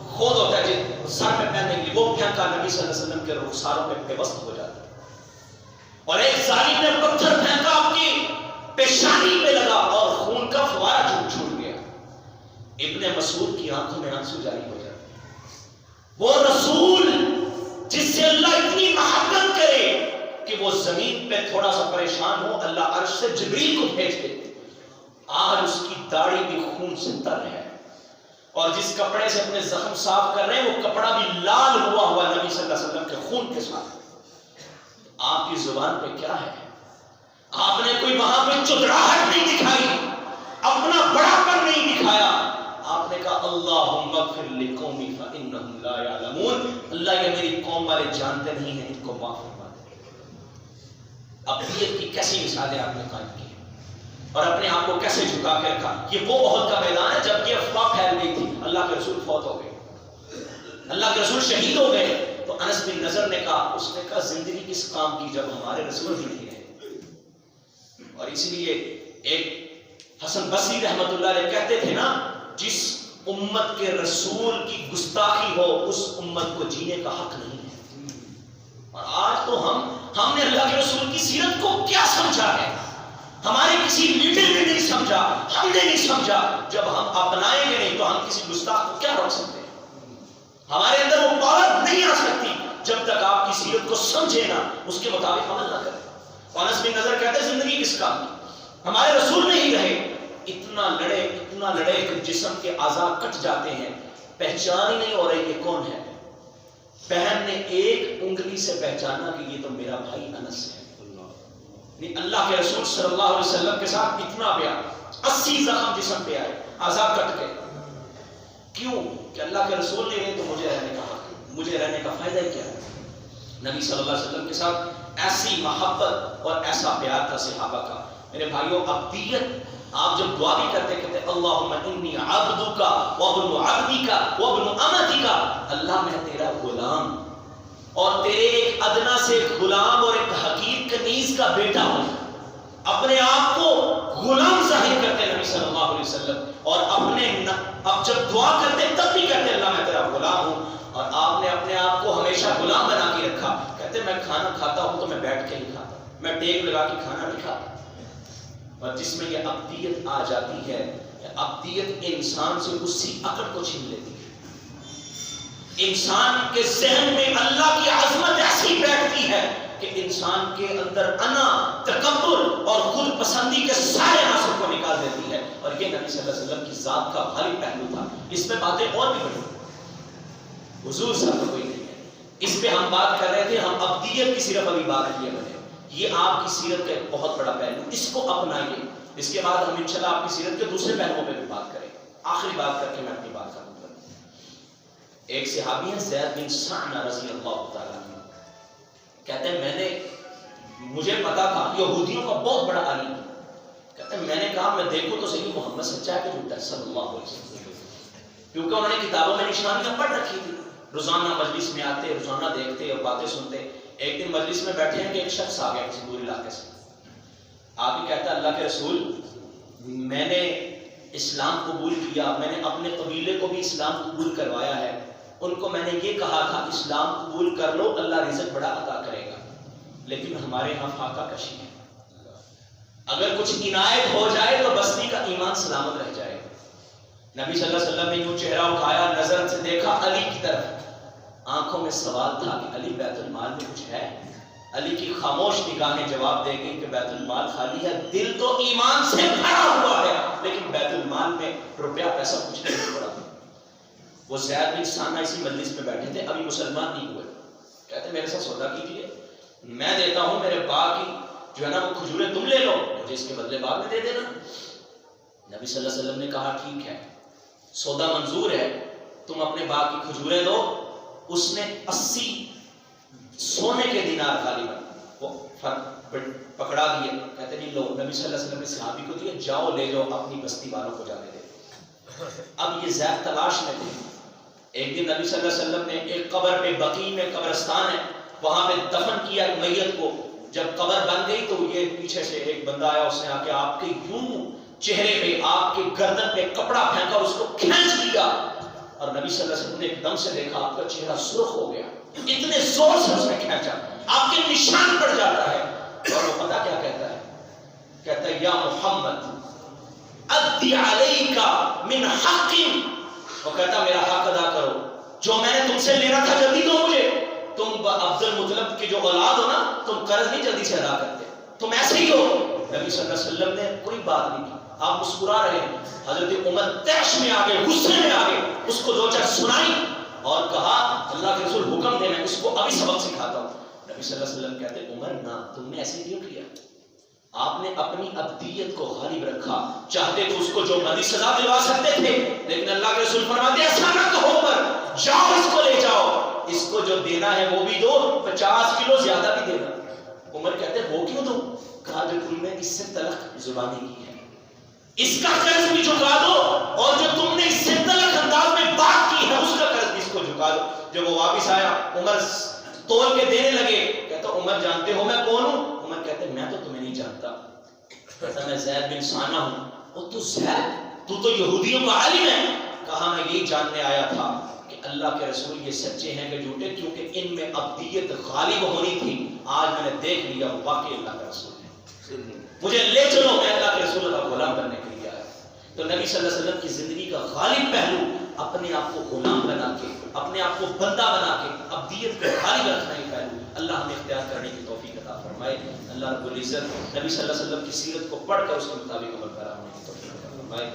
خود ہوتا ہے سر میں پہننے کے لیے وہ پھینکا، نبی صلی اللہ علیہ وسلم کے رخساروں پہ پیوست ہو جاتا. اور ایک ظالم نے پتھر پھینکا آپ کی پیشانی پہ لگا اور خون کا فوارہ چھوٹ گیا. ابن مسعود کی آنکھوں میں آنسو جاری ہو جاتے. وہ رسول جس سے اللہ اتنی محبت کرے کہ وہ زمین پہ تھوڑا سا پریشان ہو اللہ عرش سے جبریل کو بھیج دے، آج اس کی داڑھی بھی خون سے تر ہے. اور جس کپڑے سے اپنے زخم صاف کر رہے ہیں وہ کپڑا بھی لال ہوا نبی صلی اللہ علیہ وسلم کے خون کے ساتھ. آپ کی زبان پہ کیا ہے؟ آپ نے کوئی وہاں پہ چدراہٹ نہیں دکھائی، اپنا بڑا پن نہیں دکھایا. آپ نے کہا اللہم اغفر لقومی فانہم لا یعلمون، اللہ یہ میری قوم والے جانتے نہیں ہیں، ان کو معاف فرما دے. ابدیت کی کیسی مثالیں آپ نے قائم کی اور اپنے آپ کو کیسے جھکا کے رکھا. یہ وہ احد کا میدان ہے جب یہ افواہ پھیل گئی تھی اللہ کے رسول فوت ہو گئے، اللہ کے رسول شہید ہو گئے. تو انس بن نضر نے کہا، اس نے کہا زندگی کس کام کی جب ہمارے رسول ہی نہیں رہے. اور اسی لیے ایک حسن بصری رحمت اللہ علیہ کہتے تھے نا، جس امت کے رسول کی گستاخی ہو اس امت کو جینے کا حق نہیں ہے. اور آج تو ہم نے اللہ کے رسول کی سیرت کو کیا سمجھا ہے؟ ہمارے کسی لیڈر نے نہیں سمجھا، ہم نے نہیں سمجھا. جب ہم اپنائیں گے نہیں تو ہم کسی گستاخ کو کیا روک سکتے ہیں؟ ہمارے اندر وہ پاور نہیں آ سکتی جب تک آپ کی سیرت کو سمجھے نا، اس کے مطابق عمل نہ کریں. انس بن نضر کہتے ہیں زندگی کس کام کی؟ ہمارے رسول نہیں رہے. اتنا لڑے کہ جسم کے اعضاء کٹ جاتے ہیں، پہچان ہی نہیں ہو رہی کہ کون ہے. بہن نے ایک انگلی سے پہچانا کہ یہ تو میرا بھائی انس ہے. اللہ کے رسول صلی اللہ علیہ وسلم کے ساتھ اتنا پیار، 80 زخم جسم پہ آئے، اعضاء کٹ گئے. کیوں؟ کہ اللہ کے رسول نہیں رہے تو مجھے رہنے کا حق، مجھے رہنے کا فائدہ ہی کیا ہے. نبی صلی اللہ علیہ وسلم کے ساتھ ایسی محبت اور ایسا پیار تھا صحابہ کا. میرے بھائیوں، عبدیت آپ جب دعا بھی کرتے کہتے اللہم انی عبدک وابن عبدک وابن امتک، اللہ میں تیرا غلام اور تیرے ایک ادنا سے غلام اور ایک حقیر کنیز کا بیٹا ہوں. اپنے آپ کو غلام ظاہر کرتے نبی صلی اللہ علیہ وسلم، اور اب جب دعا کرتے تب بھی کہتے اللہ میں تیرا غلام ہوں. اور آپ نے اپنے آپ کو ہمیشہ غلام بنا کے رکھا. کہتے میں کھانا کھاتا ہوں تو میں بیٹھ کے نہیں کھاتا، میں ٹیک لگا کے کھانا نہیں کھاتا. اور جس میں یہ عبدیت آ جاتی ہے، عبدیت انسان سے اسی عقل کو چھین لیتی ہے. انسان کے ذہن میں اللہ کی عظمت ایسی بیٹھتی ہے کہ انسان کے اندر انا، تکبر اور خود پسندی کے سارے عناصر کو نکال دیتی ہے. اور یہ نبی صلی اللہ علیہ وسلم کی ذات کا غالب پہلو تھا. اس میں باتیں اور بھی بڑی، حضور صاحب کوئی نہیں ہے. اس پہ ہم بات کر رہے تھے، ہم عبدیت کی صرف ابھی بات کیے بنے. یہ آپ کی سیرت کا ایک بہت بڑا پہلو، اس کو اپنائیے. اس کے بعد ہم انشاءاللہ آپ کی سیرت کے دوسرے پہلوؤں پہ بھی بات کریں. آخری بات کر کے میں اپنی بات ختم کروں. ایک صحابی ہیں زید بن سعنہ رضی اللہ تعالیٰ عنہ، کہتے ہیں مجھے پتا تھا یہودیوں کا بہت بڑا عالم. کہتے ہیں میں نے کہا میں دیکھوں تو صحیح محمد سچا ہے کہ جھوٹا ہے صلی اللہ علیہ وسلم، کیونکہ انہوں نے کتابوں میں نشانیاں پڑھ رکھی تھی. روزانہ مجلس میں آتے، روزانہ دیکھتے اور باتیں سنتے. ایک دن مجلس میں بیٹھے ہیں کہ ایک شخص آ گیا کسی دور علاقے سے، آ کے کہتا ہے اللہ کے رسول میں نے اسلام قبول کیا، میں نے اپنے قبیلے کو بھی اسلام قبول کروایا ہے. ان کو میں نے یہ کہا تھا اسلام قبول کر لو اللہ رزق بڑا عطا کرے گا، لیکن ہمارے ہاں فاقہ کشی ہے، اگر کچھ عنایت ہو جائے تو بستی کا ایمان سلامت رہ جائے گا. نبی صلی اللہ علیہ وسلم نے یوں چہرہ اٹھایا، نظر سے دیکھا علی کی طرف. آنکھوں میں سوال تھا کہ علی بیت المال میں کچھ ہے؟ علی کی خاموش نگاہیں جواب دے گئی کہ بیت المال خالی ہے، دل تو ایمان سے بھرا ہوا ہے لیکن بیت المال میں روپیہ پیسہ کچھ نہیں پڑا. وہ زید بن سعنہ اسی مجلس میں بیٹھے تھے، ابھی مسلمان نہیں ہوئے. کہتے میرے ساتھ سودا کیجیے، میں دیتا ہوں، میرے باغ کی جو ہے نا وہ کھجوریں تم لے لو، مجھے اس کے بدلے باغ میں دے دینا. نبی صلی اللہ علیہ وسلم نے کہا ٹھیک ہے، سودا منظور ہے، تم اپنے باغ کی کھجوریں دو. اس نے 80 سونے کے دینار غالباً وہ پکڑا دیے. کہتے نہیں لو. نبی صلی اللہ علیہ وسلم نے صحابی کو دیے، جاؤ لے جاؤ اپنی بستی والوں کو جانے دے. اب یہ زید تلاش میں تھے. ایک دن نبی صلی اللہ علیہ وسلم نے ایک قبر پہ، بقیع میں قبرستان ہے، وہاں پہ دفن کیا میت کو. جب قبر بن گئی تو یہ پیچھے سے ایک بندہ آیا، اس نے آ کے آپ کے یوں چہرے پہ، آپ کے گردن پہ کپڑا پھینکا اور اس کو کھینچ لیا. اور نبی صلی اللہ علیہ وسلم نے ایک دم سے دیکھا آپ کا چہرہ سرخ ہو گیا، اتنے زور سے اس نے کھینچا، آپ کے نشان پڑ جاتا ہے. اور وہ پتہ کیا کہتا ہے؟ کہتا ہے یا محمد ادی علیکا من حق. وہ کہتا میرا حق ادا کرو، جو میں نے تم سے لینا تھا جلدی دو مجھے. تم عبد المطلب کی جو اولاد ہو نا، تم قرض نہیں جلدی سے ادا کرتے، تم ایسے ہی ہو. نبی صلی اللہ علیہ وسلم نے کوئی بات نہیں کی، آپ مسکرا رہے ہیں. حضرت عمر تیش میں آ گئے، غصے میں آ گئے، اس کو دو چار سنائی اور کہا اللہ کے رسول حکم دے، میں اس کو ابھی سبق سکھاتا ہوں. نبی صلی اللہ علیہ وسلم کہتے عمر نہ، تم نے ایسے کیوں کیا؟ آپ نے اپنی ابدیت کو غالب رکھا. چاہتے تو اس کو جو مرضی سزا دلوا سکتے تھے، لیکن اللہ کے رسول فرماتے ہیں ایسا نہ کہو عمر، جاؤ اس کو لے جاؤ، اس کو جو دینا ہے وہ بھی دو، 50 کلو زیادہ بھی دینا. عمر کہتے وہ کیوں دو؟ کہا جو تم نے اس سے تلخ زبانی کی ہے، اس کا قرض بھی چکا دو، اور جو تم نے اس سے تلخ انداز میں بات کی ہے اس کا قرض بھی اس کو چکا دو. جب وہ واپس آیا، عمر تول کے دینے لگے. کہتا عمر جانتے ہو میں کون ہوں؟ عمر کہتے میں تو تمہیں نہیں جانتا. کہتا میں زید بن ثانہ ہوں. اور تو زید، تو یہودیوں کا عالم ہے. کہا میں یہی جاننے آیا تھا کہ اللہ کے رسول یہ سچے ہیں کہ جھوٹے، کیونکہ ان میں ابدیت غالب ہونی تھی. آج میں نے دیکھ لیا واقعی اللہ کا رسول ہے، مجھے لے چلو، میں اللہ کے رسول کا غلام بننے کے لیے آیا. تو نبی صلی اللہ علیہ وسلم کی زندگی کا غالب پہلو اپنے آپ کو غلام بنا کے، اپنے آپ کو بندہ بنا کے ابدیت کو غالب رکھنا ہی پہلو. اللہ ہمیں اختیار کرنے کی توفیق عطا فرمائے. اللہ رب العزت نبی صلی اللہ علیہ وسلم کی سیرت کو پڑھ کر اس کے مطابق عمل کرا ہونے کی توفیق عطا فرمائے.